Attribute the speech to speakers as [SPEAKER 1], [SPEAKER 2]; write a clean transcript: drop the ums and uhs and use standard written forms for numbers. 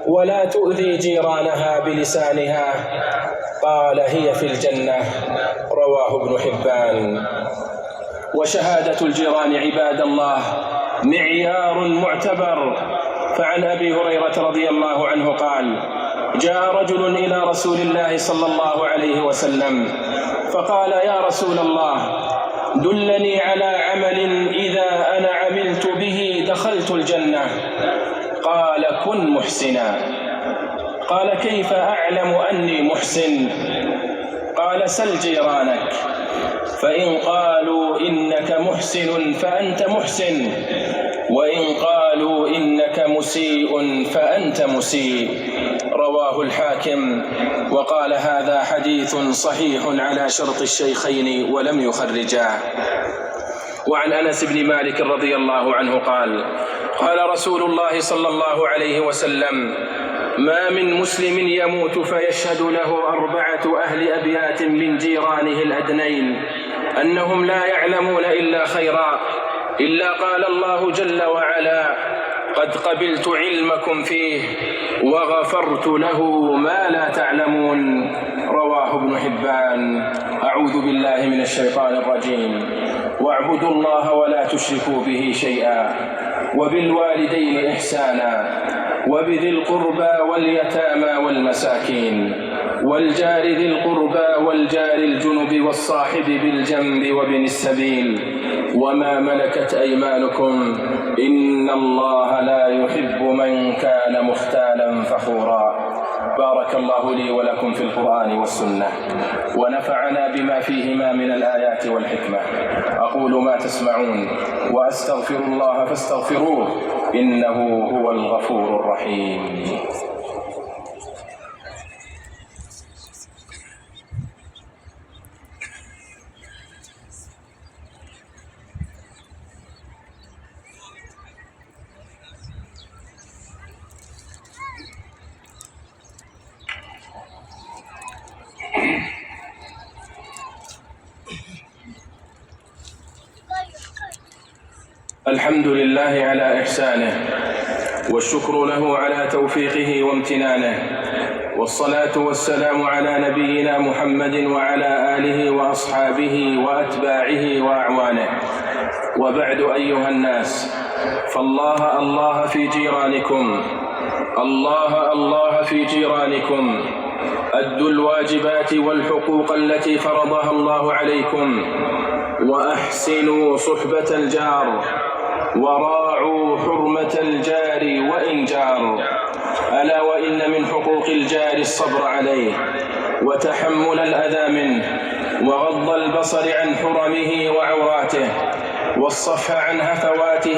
[SPEAKER 1] ولا تؤذي جيرانها بلسانها، قال هي في الجنة. رواه ابن حبان. وشهادة الجيران عباد الله معيار معتبر. فعن أبي هريرة رضي الله عنه قال: جاء رجل إلى رسول الله صلى الله عليه وسلم فقال: يا رسول الله، دلني على عمل إذا أنا عملت به دخلت الجنة. قال: كن محسنا. قال: كيف أعلم أني محسن؟ قال: سل جيرانك، فإن قالوا إنك محسن فأنت محسن، وإن قالوا إنك مسيء فأنت مسيء. رواه الحاكم، وقال: هذا حديث صحيح على شرط الشيخين ولم يخرجاه. وعن أنس بن مالك رضي الله عنه قال: قال رسول الله صلى الله عليه وسلم: ما من مسلم يموت فيشهد له 4 أهل أبيات من جيرانه الأدنين أنهم لا يعلمون إلا خيرا، إلا قال الله جل وعلا: قد قبلت علمكم فيه وغفرت له ما لا تعلمون. رواه ابن حبان. أعوذ بالله من الشيطان الرجيم. واعبدوا الله ولا تشركوا به شيئا، وبالوالدين إحسانا، وبذي القربى واليتامى والمساكين، والجار ذي القربى والجار الجنب والصاحب بالجنب وابن السبيل، وما ملكت أيمانكم، إن الله لا يحب من كان مختالا فخورا. بارك الله لي ولكم في القرآن والسنة، ونفعنا بما فيهما من الآيات والحكمة. أقول ما تسمعون وأستغفر الله فاستغفروه، إنه هو الغفور الرحيم. الحمد لله على إحسانه، والشكر له على توفيقه وامتنانه، والصلاة والسلام على نبينا محمد وعلى آله وأصحابه وأتباعه وأعوانه. وبعد أيها الناس، فالله الله في جيرانكم، الله الله في جيرانكم. أدوا الواجبات والحقوق التي فرضها الله عليكم، وأحسنوا صحبة الجار، وراعوا حرمة الجار وإن جار. ألا وإن من حقوق الجار الصبر عليه، وتحمل الأذى منه، وغض البصر عن حرمه وعوراته، والصفح عن هفواته